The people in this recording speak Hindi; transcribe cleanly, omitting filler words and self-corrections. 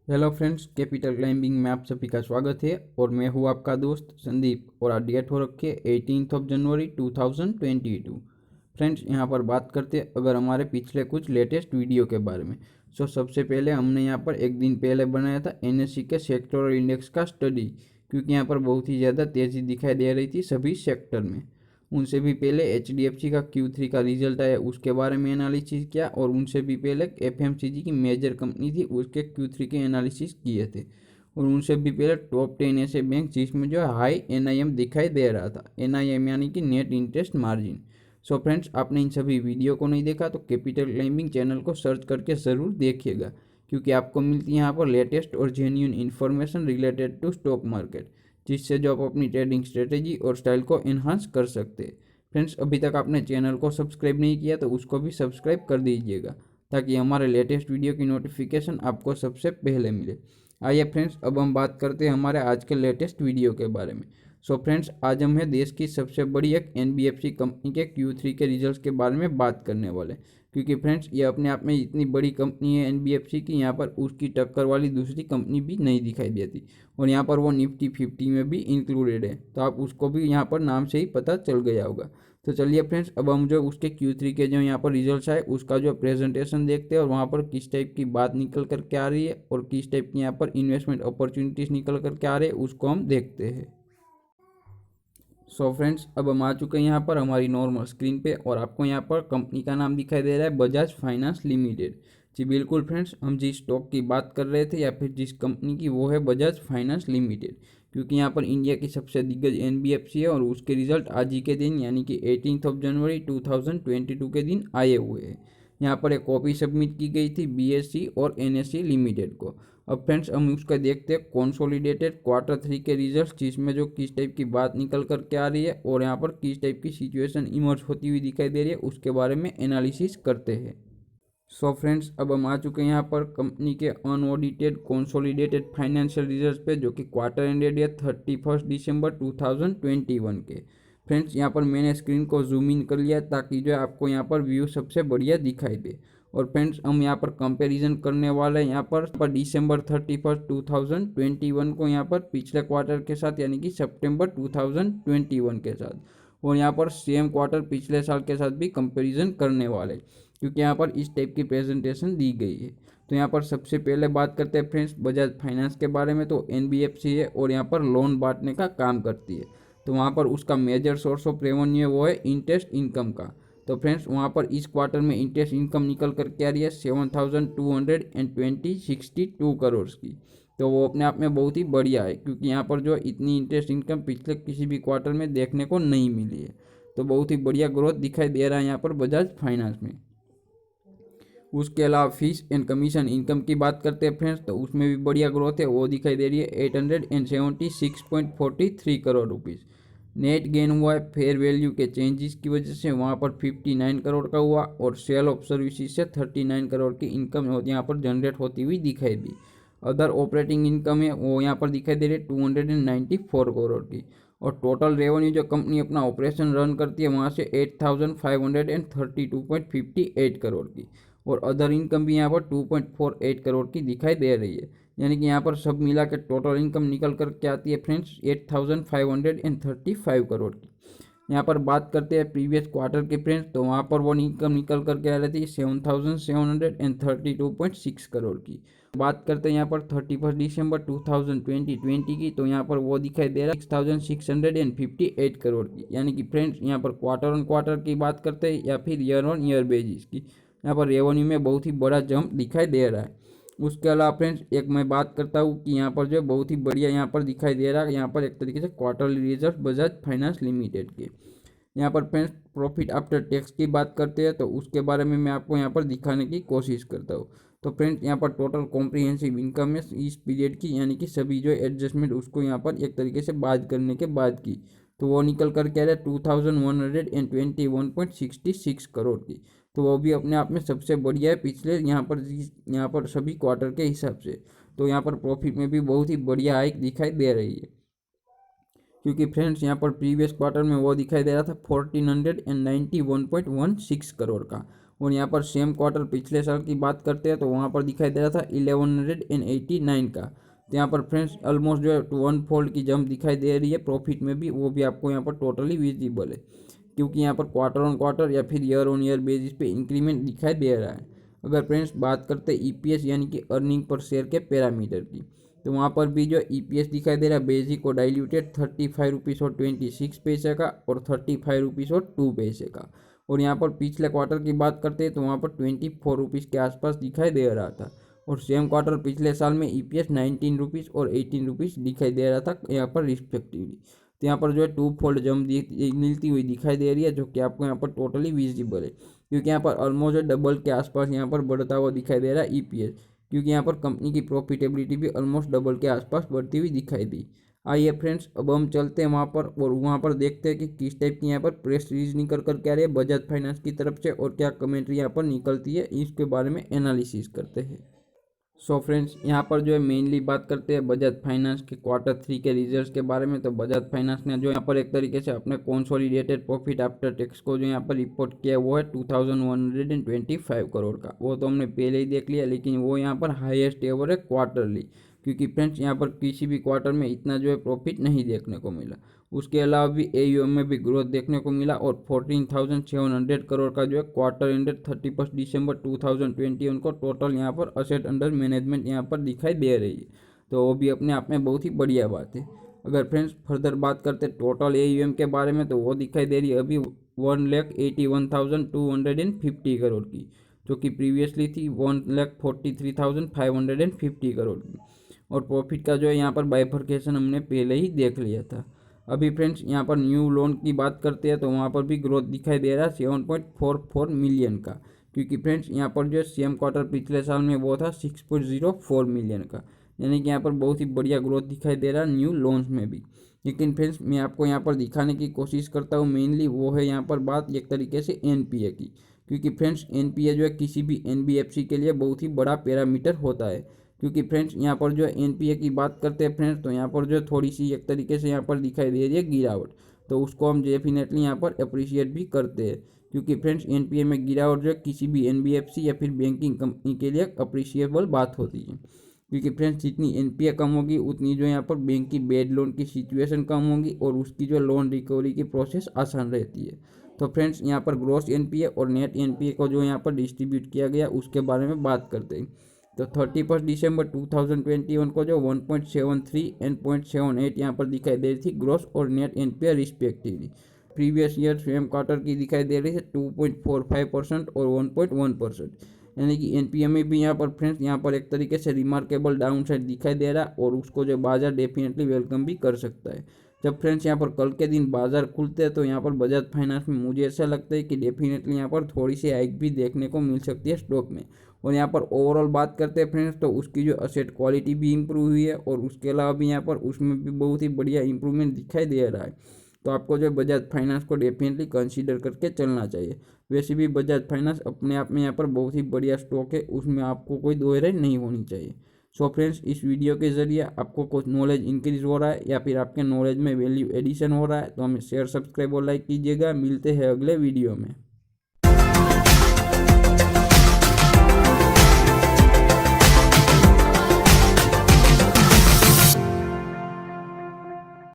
हेलो फ्रेंड्स, कैपिटल क्लाइंबिंग में आप सभी का स्वागत है। और मैं हूँ आपका दोस्त संदीप। और आज डेट हो रखी है 18 जनवरी 2022। फ्रेंड्स, यहाँ पर बात करते हैं अगर हमारे पिछले कुछ लेटेस्ट वीडियो के बारे में। सबसे पहले हमने यहाँ पर एक दिन पहले बनाया था एनएससी के सेक्टोरल इंडेक्स का स्टडी, क्योंकि यहाँ पर बहुत ही ज़्यादा तेज़ी दिखाई दे रही थी सभी सेक्टर में। उनसे भी पहले एचडीएफसी का Q3 का रिजल्ट आया, उसके बारे में एनालिसिस किया। और उनसे भी पहले एफएमसीजी की मेजर कंपनी थी, उसके Q3 के एनालिसिस किए थे। और उनसे भी पहले टॉप 10 ऐसे बैंक जिसमें जो हाई एनआईएम दिखाई दे रहा था। एनआईएम यानी कि नेट इंटरेस्ट मार्जिन। फ्रेंड्स, आपने इन सभी वीडियो को नहीं देखा तो कैपिटल क्लाइंबिंग चैनल को सर्च करके ज़रूर देखिएगा, क्योंकि आपको मिलती है यहाँ पर लेटेस्ट और genuine information related to stock market, जिससे जो आप अपनी ट्रेडिंग स्ट्रेटेजी और स्टाइल को इन्हांस कर सकते हैं। फ्रेंड्स, अभी तक आपने चैनल को सब्सक्राइब नहीं किया तो उसको भी सब्सक्राइब कर दीजिएगा, ताकि हमारे लेटेस्ट वीडियो की नोटिफिकेशन आपको सबसे पहले मिले। आइए फ्रेंड्स, अब हम बात करते हैं हमारे आज के लेटेस्ट वीडियो के बारे में। फ्रेंड्स, आज हम हैं देश की सबसे बड़ी एक एनबीएफसी कंपनी के Q3 के रिजल्ट्स के बारे में बात करने वाले, क्योंकि फ्रेंड्स ये अपने आप में इतनी बड़ी कंपनी है एनबीएफसी की, यहाँ पर उसकी टक्कर वाली दूसरी कंपनी भी नहीं दिखाई देती। और यहाँ पर वो निफ्टी 50 में भी इंक्लूडेड है, तो आप उसको भी यहाँ पर नाम से ही पता चल गया होगा। तो चलिए फ्रेंड्स, अब हम जो उसके Q3 के जो यहाँ पर रिजल्ट्स आए उसका जो प्रेजेंटेशन देखते हैं, और वहाँ पर किस टाइप की बात निकल कर के आ रही है और किस टाइप की यहाँ पर इन्वेस्टमेंट अपॉर्चुनिटीज़ निकल कर के आ रहे हैं उसको हम देखते हैं। फ्रेंड्स, अब हम आ चुके हैं यहाँ पर हमारी नॉर्मल स्क्रीन पे, और आपको यहाँ पर कंपनी का नाम दिखाई दे रहा है बजाज फाइनेंस लिमिटेड। जी बिल्कुल फ्रेंड्स, हम जिस स्टॉक की बात कर रहे थे या फिर जिस कंपनी की, वो है बजाज फाइनेंस लिमिटेड। क्योंकि यहाँ पर इंडिया की सबसे दिग्गज एनबीएफसी है, और उसके रिजल्ट आज ही के दिन यानी कि 18 जनवरी 2022 के दिन आए हुए हैं। यहाँ पर एक कॉपी सबमिट की गई थी बीएससी और एनएससी लिमिटेड को। अब फ्रेंड्स, हम उसका देखते हैं कॉन्सोलिडेटेड Q3 के रिजल्ट, जिसमें जो किस टाइप की बात निकल कर के आ रही है और यहाँ पर किस टाइप की सिचुएशन इमर्ज होती हुई दिखाई दे रही है, उसके बारे में एनालिसिस करते हैं। फ्रेंड्स, अब हम आ चुके हैं यहाँ पर कंपनी के अनऑडिटेड कॉन्सोलिडेटेड फाइनेंशियल रिजल्ट पे, जो कि क्वार्टर एंडेड है 31 दिसंबर 2021 के। फ्रेंड्स, यहाँ पर मैंने स्क्रीन को जूम इन कर लिया ताकि जो है आपको यहाँ पर व्यू सबसे बढ़िया दिखाई दे। और फ्रेंड्स, हम यहाँ पर कंपैरिजन करने वाले हैं यहाँ पर दिसंबर 31 2021 को यहाँ पर पिछले क्वार्टर के साथ, यानी कि सितंबर 2021 के साथ। और यहाँ पर सेम क्वार्टर पिछले साल के साथ भी कंपैरिजन करने वाले, क्योंकि यहाँ पर इस टाइप की प्रेजेंटेशन दी गई है। तो यहाँ पर सबसे पहले बात करते हैं फ्रेंड्स बजाज फाइनेंस के बारे में। तो एनबीएफसी है और यहाँ पर लोन बांटने का काम करती है। तो वहाँ पर उसका मेजर सोर्स ऑफ रेवेन्यू है वो है इंटरेस्ट इनकम का। तो फ्रेंड्स, वहाँ पर इस क्वार्टर में इंटरेस्ट इनकम निकल कर के आ रही है 7,262 करोड़ की। तो वो अपने आप में बहुत ही बढ़िया है, क्योंकि यहाँ पर जो इतनी इंटरेस्ट इनकम पिछले किसी भी क्वार्टर में देखने को नहीं मिली है। तो बहुत ही बढ़िया ग्रोथ दिखाई दे रहा है यहाँ पर बजाज फाइनेंस में। उसके अलावा फीस एंड कमीशन इनकम की बात करते हैं फ्रेंड्स, तो उसमें भी बढ़िया ग्रोथ है, वो दिखाई दे रही है 876.43 करोड़ रुपीज़। नेट गेन हुआ है फेयर वैल्यू के चेंजेस की वजह से, वहाँ पर 59 करोड़ का हुआ। और सेल ऑफ सर्विसेज से 39 करोड़ की इनकम यहाँ पर जनरेट होती हुई दिखाई दी। अदर ऑपरेटिंग इनकम है वो यहाँ पर दिखाई दे रही है 294 करोड़ की। और टोटल रेवेन्यू जो कंपनी अपना ऑपरेशन रन करती है वहाँ से 8,532.58 करोड़ की। और अदर इनकम भी यहाँ पर 2.48 करोड़ की दिखाई दे रही है, यानी कि यहाँ पर सब मिला के टोटल इनकम निकल कर के आती है फ्रेंड्स 8,535 करोड़ की। यहाँ पर बात करते हैं प्रीवियस क्वार्टर के फ्रेंड्स, तो वहाँ पर वो इनकम निकल करके आ रही थी 7,732.6 करोड़ की। बात करते हैं यहाँ पर 31 दिसंबर 2020 की, तो यहाँ पर वो दिखाई दे रहा है 6,658 करोड़ की। यानी कि फ्रेंड्स, यहाँ पर क्वार्टर ऑन क्वार्टर की बात करते हैं या फिर ईयर ऑन ईयर बेसिस की, यहाँ पर रेवेन्यू में बहुत ही बड़ा जंप दिखाई दे रहा है। उसके अलावा फ्रेंड्स, एक मैं बात करता हूँ कि यहाँ पर जो बहुत ही बढ़िया यहाँ पर दिखाई दे रहा है यहाँ पर एक तरीके से quarterly result Bajaj finance limited के। यहाँ पर फ्रेंड्स, प्रॉफिट आफ्टर टैक्स की बात करते हैं तो उसके बारे में मैं आपको यहाँ पर दिखाने की कोशिश करता हूँ। तो फ्रेंड्स, यहाँ पर टोटल कॉम्प्रिहेंसिव इनकम है इस पीरियड की, यानी कि सभी जो एडजस्टमेंट उसको यहाँ पर एक तरीके से बाद करने के बाद की, तो वो निकल कर क्या रहा है 2,121.66 करोड़ की। तो वो भी अपने आप में सबसे बढ़िया है पिछले यहाँ पर सभी क्वार्टर के हिसाब से। तो यहाँ पर प्रॉफिट में भी बहुत ही बढ़िया हाइक दिखाई दे रही है, क्योंकि फ्रेंड्स यहाँ पर प्रीवियस क्वार्टर में वो दिखाई दे रहा था 1,491.16 करोड़ का। और यहाँ पर सेम क्वार्टर पिछले साल की बात करते हैं तो वहाँ पर दिखाई दे रहा था 1189 का। तो यहाँ पर फ्रेंड्स ऑलमोस्ट जो है 1 फोल्ड की जंप दिखाई दे रही है प्रॉफिट में भी, वो भी आपको यहाँ पर टोटली विजिबल है, क्योंकि यहाँ पर क्वार्टर ऑन क्वार्टर या फिर ईयर ऑन ईयर बेसिस पे इंक्रीमेंट दिखाई दे रहा है। अगर फ्रेंड्स बात करते हैं ईपीएस यानी कि अर्निंग पर शेयर के पैरामीटर की, तो वहाँ पर भी जो ईपीएस दिखाई दे रहा है बेसिक और डाइल्यूटेड 35 रुपीज़ और 26 पैसे का और 35 रुपीज़ और 2 पैसे का। और यहाँ पर पिछले क्वार्टर की बात करते हैं तो वहाँ पर 24 रुपीज़ के आसपास दिखाई दे रहा था। और सेम क्वार्टर पिछले साल में ईपीएस 19 रुपीज़ और 18 रुपीज़ दिखाई दे रहा था यहाँ पर रिस्पेक्टिवली। तो यहाँ पर जो है 2 फोल्ड जंप मिलती हुई दिखाई दे रही है, जो कि आपको यहाँ पर टोटली विजिबल है, क्योंकि यहाँ पर ऑलमोस्ट डबल के आसपास यहाँ पर बढ़ता हुआ दिखाई दे रहा है ईपीएस, क्योंकि यहाँ पर कंपनी की प्रॉफिटेबिलिटी भी ऑलमोस्ट डबल के आसपास बढ़ती हुई दिखाई दी। आइए फ्रेंड्स अब हम चलते हैं वहाँ पर और वहाँ पर देखते हैं कि किस टाइप की यहाँ पर प्रेस रिलीज निकल कर क्या रही है बजाज फाइनेंस की तरफ से और क्या कमेंट्री यहाँ पर निकलती है, इसके बारे में एनालिसिस करते हैं। सो फ्रेंड्स यहाँ पर जो है मेनली बात करते हैं बजाज फाइनेंस के Q3 के रिजल्ट्स के बारे में। तो बजाज फाइनेंस ने जो यहाँ पर एक तरीके से अपने कंसोलिडेटेड प्रॉफिट आफ्टर टैक्स को जो यहाँ पर रिपोर्ट किया वो है 2125 करोड़ का। वो तो हमने पहले ही देख लिया, लेकिन वो यहाँ पर हाईएस्ट एवर है क्वार्टरली, क्योंकि फ्रेंड्स यहाँ पर किसी भी क्वार्टर में इतना जो है प्रॉफिट नहीं देखने को मिला। उसके अलावा भी एयूएम में भी ग्रोथ देखने को मिला और 14,700 करोड़ का जो है क्वार्टर एंडेड 31 दिसंबर 2021 को टोटल यहाँ पर असेट अंडर मैनेजमेंट यहाँ पर दिखाई दे रही है। तो वो भी अपने आप में बहुत ही बढ़िया बात है। अगर फ्रेंड्स फर्दर बात करते टोटल एयूएम के बारे में, तो वो दिखाई दे रही है अभी 1,81,250 करोड़ की, जो कि प्रीवियसली थी 1,43,550 करोड़ की। और प्रॉफिट का जो है यहाँ पर बाइफर्केशन हमने पहले ही देख लिया था। अभी फ्रेंड्स यहाँ पर न्यू लोन की बात करते हैं तो वहाँ पर भी ग्रोथ दिखाई दे रहा है 7.44 मिलियन का, क्योंकि फ्रेंड्स यहाँ पर जो है सेम क्वार्टर पिछले साल में वो था 6.04 मिलियन का, यानी कि यहाँ पर बहुत ही बढ़िया ग्रोथ दिखाई दे रहा है न्यू लोन्स में भी। लेकिन फ्रेंड्स मैं आपको यहाँ पर दिखाने की कोशिश करता हूँ मेनली वो है यहाँ पर बात एक तरीके से एनपीए की, क्योंकि फ्रेंड्स एनपीए जो है किसी भी एनबीएफसी के लिए बहुत ही बड़ा पैरामीटर होता है। क्योंकि फ्रेंड्स यहाँ पर जो एनपीए की बात करते हैं फ्रेंड्स, तो यहाँ पर जो थोड़ी सी एक तरीके से यहाँ पर दिखाई दे रही है गिरावट, तो उसको हम डेफिनेटली यहाँ पर अप्रिशिएट भी करते हैं, क्योंकि फ्रेंड्स एनपीए में गिरावट जो है किसी भी एनबीएफसी या फिर बैंकिंग कंपनी के लिए अप्रिशिएबल बात होती है। क्योंकि फ्रेंड्स जितनी एनपीए कम होगी उतनी जो यहाँ पर बैंक की बेड लोन की सिचुएशन कम होगी और उसकी जो लोन रिकवरी की प्रोसेस आसान रहती है। तो फ्रेंड्स यहाँ पर ग्रॉस एनपीए और नेट एनपीए को जो यहाँ पर डिस्ट्रीब्यूट किया गया उसके बारे में बात करते हैं। तो 31 दिसंबर 2021 को जो 1.73 एंड 0.78 यहाँ पर दिखाई दे रही थी ग्रॉस और net NPA respectively. Previous year same quarter की दिखाई दे रही है 2.45% और 1.1%, यानी कि एनपीए में भी यहाँ पर फ्रेंड्स यहाँ पर एक तरीके से रिमार्केबल डाउन साइड दिखाई दे रहा है और उसको जो बाजार डेफिनेटली वेलकम भी कर सकता है। जब फ्रेंड्स यहाँ पर कल के दिन बाजार खुलते हैं तो यहाँ पर बजाज फाइनेंस में मुझे ऐसा लगता है कि डेफिनेटली यहाँ पर थोड़ी सी हाइक भी देखने को मिल सकती है स्टॉक में। और यहाँ पर ओवरऑल बात करते हैं फ्रेंड्स तो उसकी जो असेट क्वालिटी भी इम्प्रूव हुई है और उसके अलावा भी यहाँ पर उसमें भी बहुत ही बढ़िया इंप्रूवमेंट दिखाई दे रहा है। तो आपको जो बजाज फाइनेंस को डेफिनेटली कंसीडर करके चलना चाहिए। वैसे भी बजाज फाइनेंस अपने आप में यहाँ पर बहुत ही बढ़िया स्टॉक है, उसमें आपको कोई दो राय नहीं होनी चाहिए। सो फ्रेंड्स इस वीडियो के ज़रिए आपको कुछ नॉलेज इंक्रीज हो रहा है या फिर आपके नॉलेज में वैल्यू एडिशन हो रहा है तो हमें शेयर सब्सक्राइब और लाइक कीजिएगा। मिलते हैं अगले वीडियो में।